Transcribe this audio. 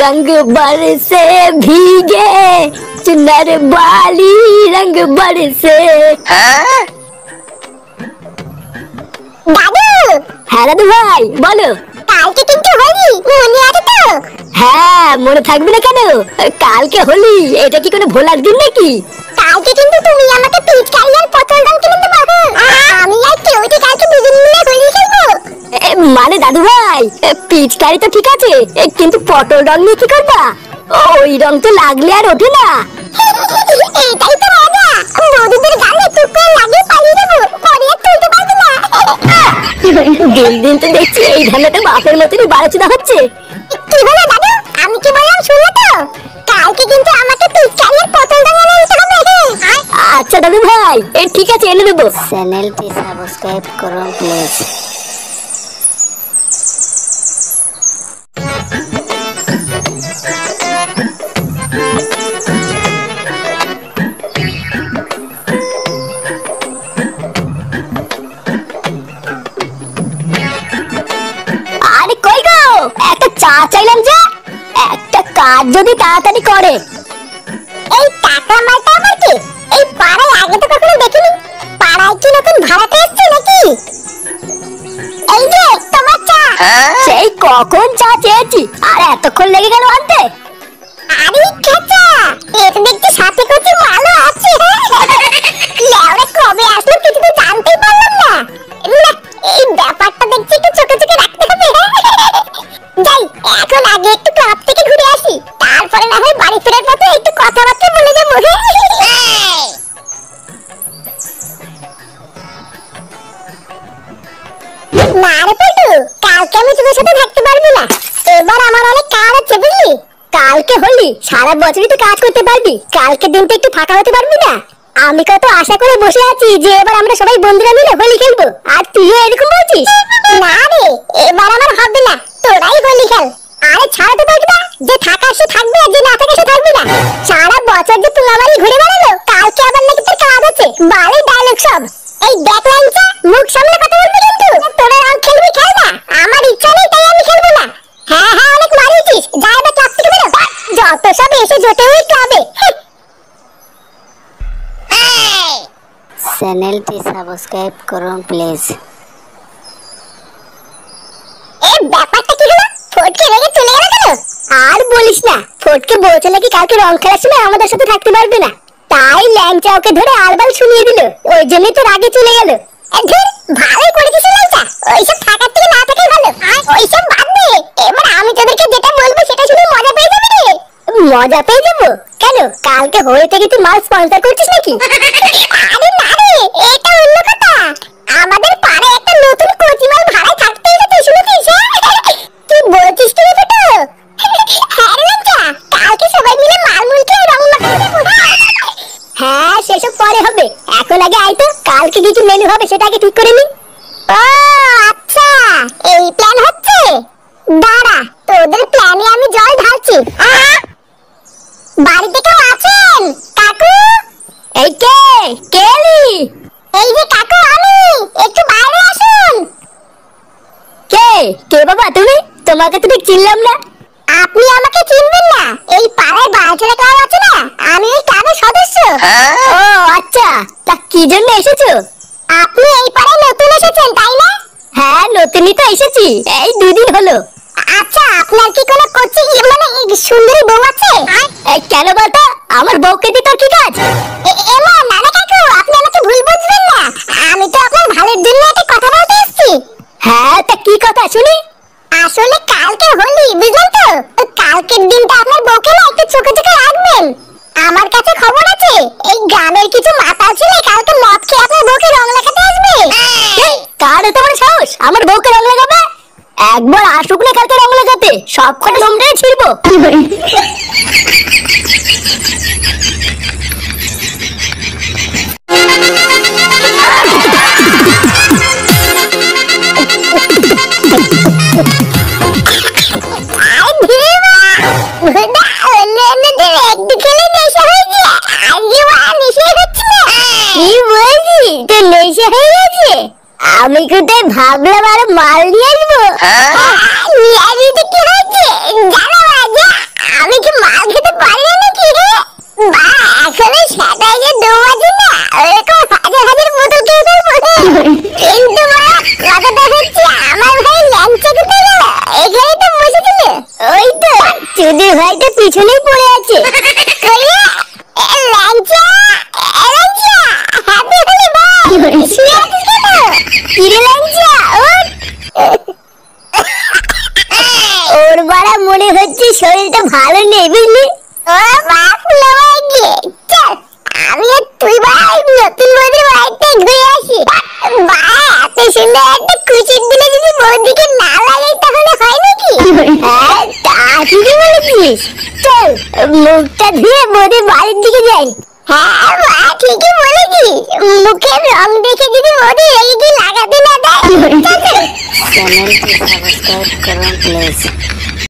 रंग बरसे भीगे चुनर वाली रंग बरसे। দাদু। হ্যাঁ দাদু ভাই বলো। কালকে কিন্তু হোলি, মনে আছে তো? হ্যাঁ মনে থাকবে না কেন, কালকে হোলি, এটা কি কোনো ভোলার দিন নাকি? কালকে কিন্তু তুমি আমাকে পিচকারি আর পটল রং কিনে দেবো। আমি আর কেউটি কালকে দুজন মিলে হোলি খেলবো। মানে দাদু ভাই, পিচকারি তো ঠিক আছে, কিন্তু পটল রং নিয়ে কি করবা? ওই রং তো লাগলে আর ওঠে না। এটাই তো মজা, বৌদিদের গালে টুকরো লাগিয়ে পালিয়ে দেবো, পরে আর তুলতে পারবে না। দিন দিন তো দেখছি এই ধান্দাটা বাপের মতনই বাড়াচোদা হচ্ছে। কি হলো দাদু, আমি কি বললাম শুনলে তো? কালকে কিন্তু আমাকে পিচকারি আর পটল রং এনে দিতে হবে। আচ্ছা দাদু ভাই, ঠিক আছে এনে দেবো। চ্যানেলটি সাবস্ক্রাইব করুন প্লিজ। আরে কই গো, একটা চা চাইলাম যে, একটা কাজ যদি তাড়াতাড়ি করে। এই টাকা মালটা আবার কি? এই পাড়ায় আগে তো কখনো দেখিনি। পাড়ায় কি নতুন ভাড়াটে এসেছে নাকি? এই যে তোমার চা। সেই কখন চা চেয়েছি, আর এতক্ষণ লেগে গেল আনতে? আরে খেচা, এটা দেখছি সাথে কিছু মালও আছে। লেওরা কবে আসলো কিছু তো জানতেই পারলাম না। না, এই ব্যাপারটা দেখছি একটু চোখে চোখে রাখতে হবে। যাই, এখন আগে একটু ক্লাব থেকে ঘুরে আসি, তারপরে না হয় বাড়ি ফেরার পথে একটু কথাবার্তা বলে যাবো। না রে পল্টু, কালকে আমি তোদের সাথে থাকতে পারবো না। এবার আমার অনেক কাজ আছে বুঝলি। কালকে হোলি, সারা বছরই তো কাজ করতে পারবি, কালকে দিনটা একটু ফাঁকা হতে পারবি না? আমি কত আশা করে বসে আছি যে এবার আমরা সবাই বন্ধুরা মিলে হোলি খেলবো, আর তুইও এরকম বলছিস? না রে, এবার আমার হবে না, তোরাই হোলি খেল। আরে ছাড় তো দেখবা, যে থাকা সে থাকবে আর যে না থাকে সে থাকবে না। সারা বছর যে তুই আমারই ঘুরে বেড়ালো, কালকে আবার নাকি তোর কাজ আছে, বালে ডায়লগ সব। এই দেখ লাইনটা, মুখ সামলে কথা বলবি কিন্তু। তোরা রং খেলবি খেল না, আমার ইচ্ছা নেই তাই আমি খেলবো না। হ্যাঁ হ্যাঁ, অনেক মারিয়েছিস, যা এবার ক্লাব থেকে বেরো। যত সব এসে জোটে ওই ক্লাবে। চ্যানেলটি সাবস্ক্রাইব করুন প্লিজ। এই ব্যাপারটা কি হলো? ফটকে রেগে চলে গেল কেন? আর বলিস না, ফটকে বলছে নাকি কালকে রং খেলার সময় আমাদের সাথে থাকতে পারবে না, তাই ল্যাংচা ওকে ধরে আলবাল শুনিয়ে দিল, ওই জন্যই তো রাগে চলে গেল। ধুর, ভালোই করেছিস লাইটা, ওইসব থাকার থেকে না থাকাই ভালো। ওইসব বাদ দে, এবার আমি তোদেরকে যেটা বলবো সেটা শুনে মজা পেয়ে যাবি রে। মজা পেয়ে যাবো কেন? কালকে হোলি থেকে তুই মাল স্পন্সর করছিস নাকি? আরে না রে, এটা অন্য কথা। আমাদের পাড়ায় একটা নতুন কোচিমাল ভাড়ায় থাকতে এসেছে, শুনেছিস? তুই বলছিস কি রে বেটা? হ্যাঁ রে লাইটা, কালকে সবাই মিলে মালমুল খেয়ে রং মাখাতে যাবো। হ্যাঁ সেসব পরে হবে, এখন আগে আয় তো, কালকে কিছু মেনু হবে সেটা আগে ঠিক করে নি। ও আচ্ছা, এই প্ল্যান হচ্ছে। দাঁড়া, তোদের প্ল্যানে আমি জল ঢালছি। বাড়িতে কেউ আছেন কাকু? এই কে কেলি? এই যে কাকু, আমি, একটু বাইরে আসুন। কে কে বাবা তুমি? তোমাকে তো ঠিক চিনলাম না। আপনি আমাকে চিনবেন না? এই পাড়ায় বালছেড়া ক্লাব আছে না, আমি এই ক্লাবের সদস্য। ও আচ্ছা, তা কি জন্য এসেছো? আপনি এই পাড়ায় নতুন এসেছেন তাই না? হ্যাঁ নতুনই তো এসেছি, এই 2 দিন হলো। আচ্ছা, আপনার কি কোনো কোচিং মানে সুন্দরী বউ আছে? কেন বলতো, আমার বউকে দিয়ে তোর কি কাজ? এমা না না কাকু, আপনি আমাকে ভুল বুঝবেন না, আমি তো আপনার ভালোর জন্য একটা কথা বলতে এসেছি। হ্যাঁ তা কি কথা শুনি? আসলে কালকে হোলি, বুঝলেন তো? কালকের দিনটা আপনার বউকে না একটু চোখে চোখে রাখবেন। আমার কাছে খবর আছে, এই গ্রামের কিছু মাতাল ছেলে কালকে মদ খেয়ে আপনার বউকে রং লাগাতে আসবে। কার এত বড় সাহস আমার বউকে রং লাগাবে? একবার আসুক না কালকে রং লাগাতে, সব কটা রংটাই ছিড়বো। আমি কোথায় ভাবলাম আরো মাল নিয়ে আসবো। নিয়ে আসবি তো কি হয়েছে, জানা চুদির ভাইটা পিছনেই পড়ে আছে। কইয়া ল্যাংচা ল্যাংচা হ্যাপি হোলি ভাই শুয়ে আছিস কেন? কিরে ল্যাংচা ওঠ। ওর বাড়া মনে হচ্ছে শরীরটা ভালো নেই বুঝলি। ও বাপ লবাই গিয়ে চল আমি আর তুই ভাই নতুন বৌদির বাড়িতে ঘুরে আসি। ভাই এত সুন্দর একটা কুচির দিলে যদি বৌদিকে না লাগে তাহলে হয় নাকি? হ্যাঁ তা ঠিকই বলেছিস। চল মুখটা ধুয়ে বৌদির বাড়ির দিকে যাই। হ্যাঁ মা ঠিকই বলেছিস, মুখের রং দেখে যদি বৌদি রেগে গিয়ে লাগাতে না দেয়। চল চল। चैनल को सब्सक्राइब करो प्लीज।